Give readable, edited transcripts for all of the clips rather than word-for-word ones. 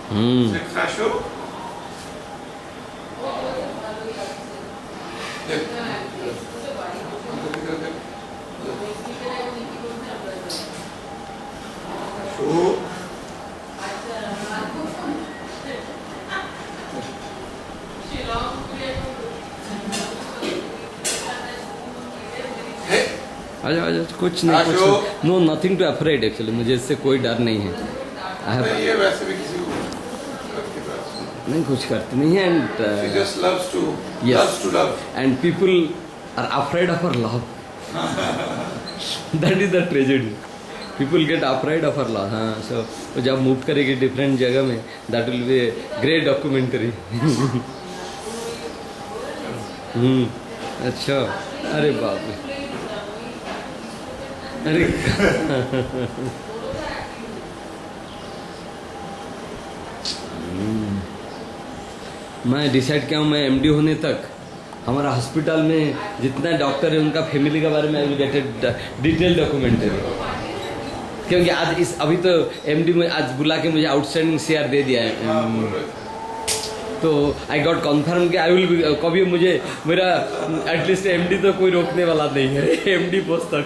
Is Hmm. it fascio? Fascio. Hey, आजा आजा, कुछ नहीं, आशु। कुछ no, nothing to afraid actually, मुझे इससे कोई डर नहीं है। आई हैव, ये वैसे भी किसी को करके पास नहीं कुछ करती नहीं है, she and just loves to Yes. love. And people are afraid of our love, that is the tragedy. People get afraid of our love. हाँ, सो जब मूव करेगी डिफरेंट जगह में, that will be great documentary. अच्छा, अरे बाप रे, अरे मैं डिसाइड किया हूँ, मैं एमडी होने तक हमारा हॉस्पिटल में जितना डॉक्टर है उनका फैमिली के बारे में I will get A detail documentary. क्योंकि आज इस अभी तो एमडी में आज बुला के मुझे आउटस्टैंडिंग सीआर दे दिया है, तो आई गॉट कन्फर्म कि आई विल कभी मुझे मेरा एटलीस्ट एमडी तो कोई रोकने वाला नहीं है, एमडी पोस्ट तक।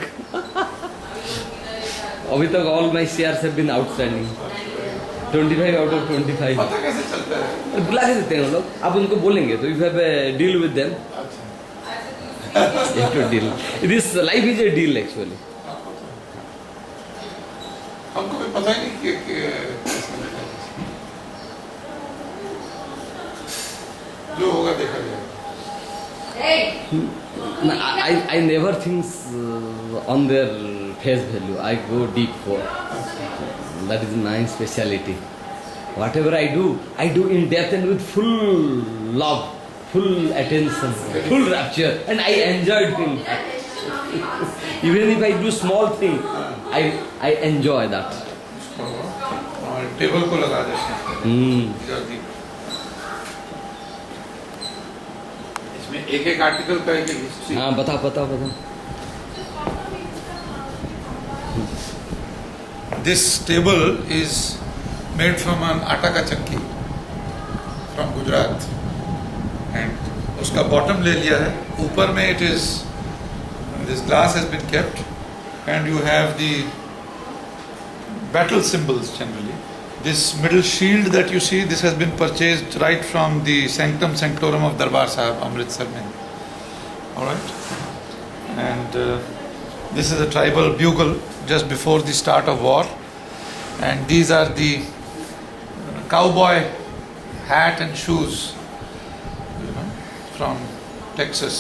अभी तक all my CR have been outstanding, 25 out of 25। पता कैसे चलता है? बुला के देते हैं वो लोग, आप उनको बोलेंगे तो you have deal with them, you have to deal, this life is a deal actually. हमको भी पता ही नहीं कि जो होगा देखा जाएगा। I never think on their face value. I go deep for. That is my speciality. Whatever I do in depth and with full love, full attention, full rapture, and I enjoy doing that. Even if I do small thing, I enjoy that. और table को लगा देते हैं जल्दी। इसमें एक एक article का एक हिस्ट्री। हाँ, बता। This table is made from an आटा का चक्की from गुजरात, and उसका बॉटम ले लिया है। ऊपर में it is, this glass has been kept, and you have the battle symbols generally. This middle shield that you see, this has been purchased right from the Sanctum Sanctorum of Darbar Sahib, Amritsar mein. Alright? And this is a tribal bugle just before the start of war. And these are the cowboy hat and shoes, you know, from Texas.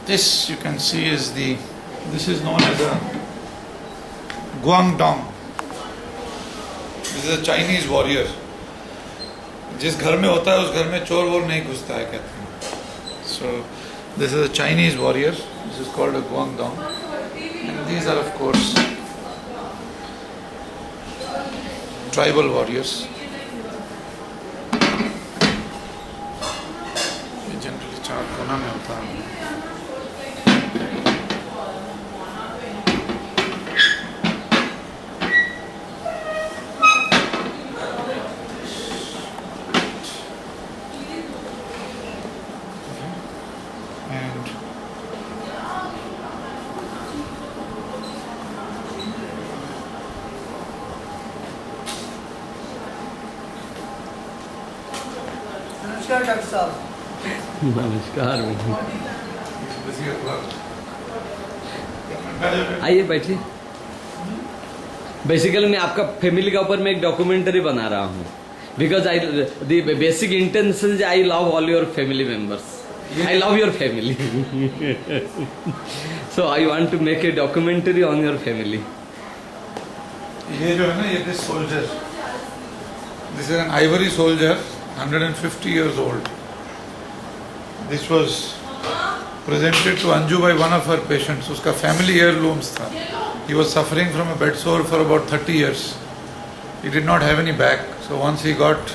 This you can see is this is known as a Guangdong. This is a Chinese warrior. जिस घर में होता है उस घर में चोर वोर नहीं घुसता है कहते हैं. So this is a Chinese warrior. This is called a Guangdong. And these are of course tribal warriors. ये जनरली चार कोना में होता है. नमस्कार डॉक्टर साहब। नमस्कार, आइए बैठिए। बेसिकली मैं आपका फैमिली के ऊपर मैं एक डॉक्यूमेंट्री बना रहा हूँ, because I the basic intention I love all your family members, I love your family, so I want to make a documentary on your family. ये जो है ना, ये this soldier, this is an ivory soldier, 150 years old. This was presented to Anju by one of her patients. उसका family heirlooms था. He was suffering from a bed sore for about 30 years. He did not have any back. So once he got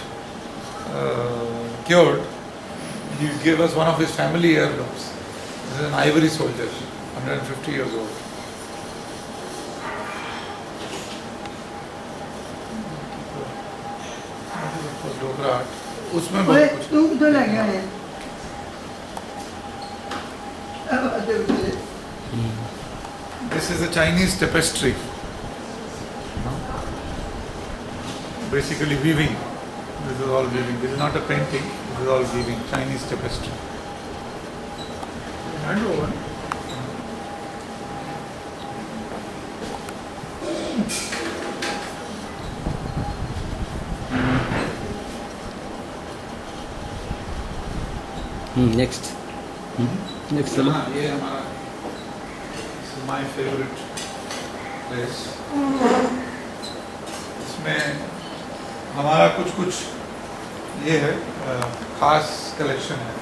cured, he gave us one of his family heirlooms. This is an ivory soldier, 150 years old. Dogra art, उसमें ओए बहुत कुछ तू किधर लग गया है? This is a Chinese tapestry. Basically weaving. This is all weaving. This is not a painting. This is all weaving. Chinese tapestry. Hand over. Next next चलो हाँ, ये हमारा this is my favorite place. इसमें हमारा कुछ ये है खास कलेक्शन है.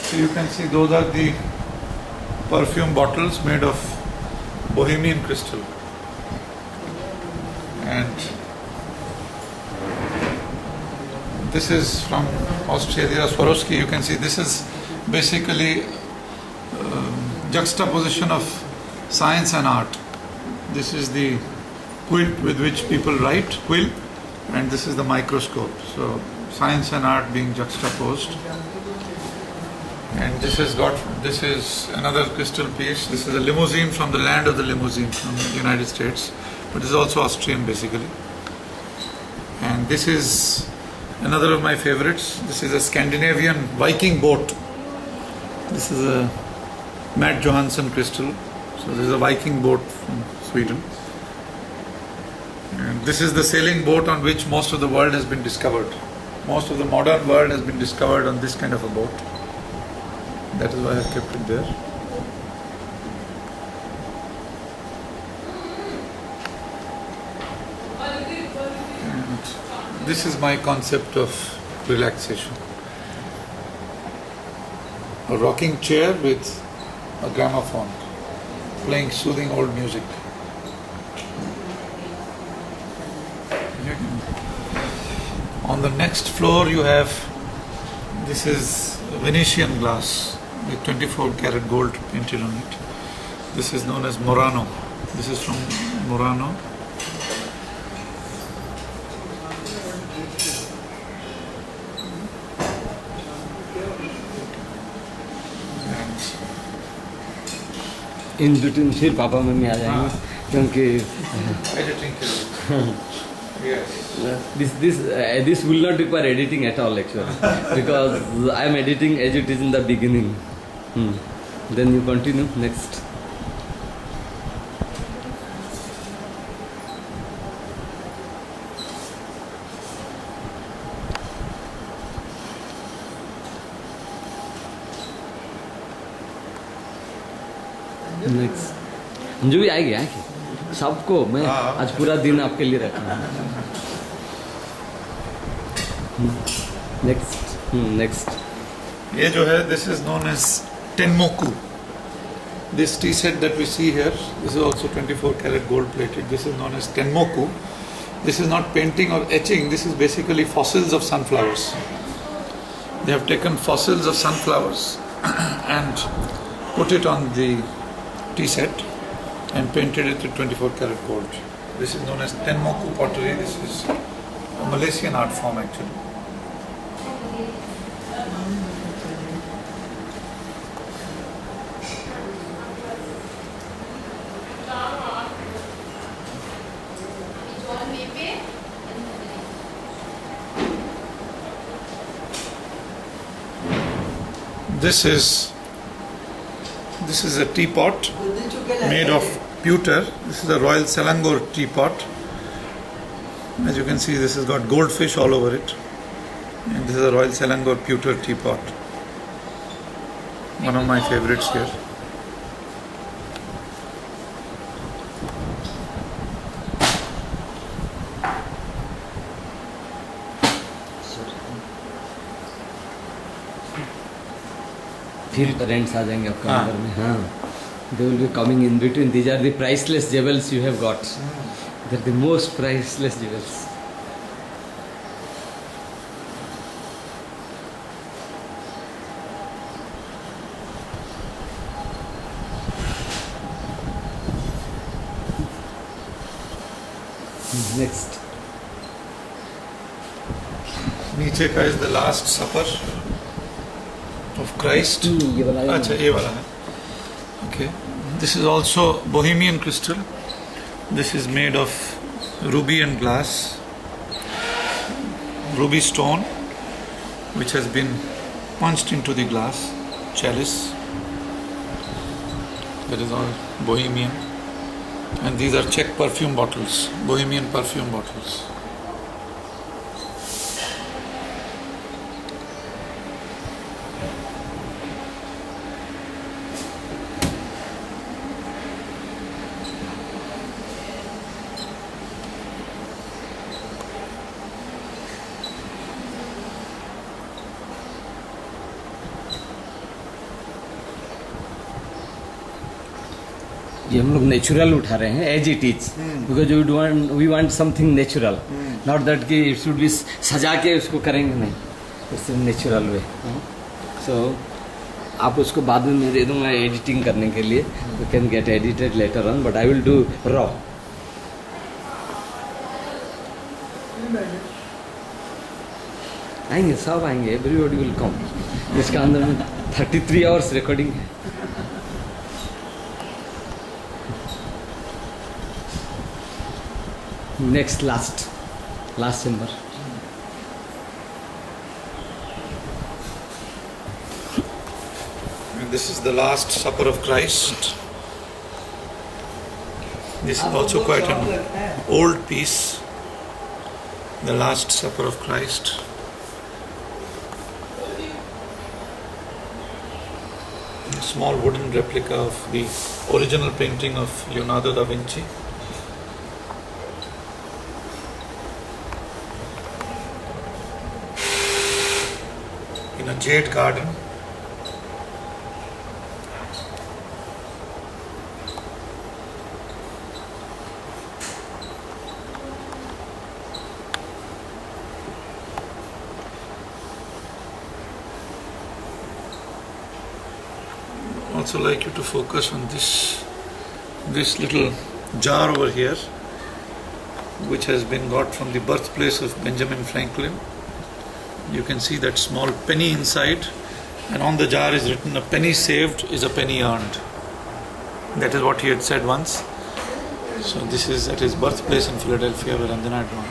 So you can see those are the perfume bottles made of Bohemian crystal. And this is from Austria, these are Swarovski. You can see this is basically juxtaposition of science and art. This is the quilt with which people write, quill, and this is the microscope. So science and art being juxtaposed. And this is another crystal piece. This is a limousine from the land of the limousine from the United States, but it's also Austrian basically. And this is another of my favorites. This is a Scandinavian Viking boat. This is a Matt Johansson crystal. So this is a Viking boat from Sweden. And this is the sailing boat on which most of the world has been discovered. Most of the modern world has been discovered on this kind of a boat. That is why I kept it there. And this is my concept of relaxation. A rocking chair with a gramophone playing soothing old music. On the next floor you have, this is Venetian glass with 24 karat gold painted on it. This is known as Murano. This is from Murano. In between फिर papa mummy आ जाएंगे क्योंकि Editing. Yes. this will not require editing at all actually because I am editing as it is in the beginning. Then you continue next. Next Anju भी आएगी आएगी सबको मैं आज पूरा दिन आपके लिए रखा हूँ. नेक्स्ट ये जो है, this is known as Tenmoku. This tea set that we see here, this is also 24 karat gold plated. This is known as Tenmoku. This is not painting or etching, this is basically fossils of sunflowers. They have taken fossils of sunflowers and put it on the tea set and painted it with 24 karat gold. This is known as Tenmoku pottery. This is a Malaysian art form actually. This is a teapot made of pewter. This is a Royal Selangor teapot. As you can see, this has got goldfish all over it. And this is a Royal Selangor pewter teapot. One of my favorites here. फिर rents आ जाएंगे आपका number में. हाँ, they will be coming in between. These are the priceless jewels you have got. They are the most priceless jewels. Next. नीचे का is the Last Supper of Christ. ये वाला है। अच्छा ये वाला है. Okay. This is also Bohemian crystal. This is made of ruby and glass. Ruby stone, which has been punched into the glass chalice. That is all Bohemian. And these are Czech perfume bottles, Bohemian perfume bottles. ये हम लोग natural उठा रहे हैं as it is, because we want something natural, not that कि it should be सजा के उसको करेंगे, नहीं, इट्स नेचुरल वे. सो आप उसको बाद में मैं दे दूंगा एडिटिंग करने के लिए, you can get edited later on, but I will do raw. आएंगे, सब आएंगे, एवरीबॉडी विल कम. इसका अंदर में 33 आवर्स रिकॉर्डिंग है. Next, last symbol. And this is the Last Supper of Christ. This is also quite an old piece. The Last Supper of Christ. A small wooden replica of the original painting of Leonardo da Vinci. In a jade garden. Also like you to focus on this little jar over here, which has been got from the birthplace of Benjamin Franklin. You can see that small penny inside, and on the jar is written, "A penny saved is a penny earned." That is what he had said once. So this is at his birthplace in Philadelphia, where Ranjanad born.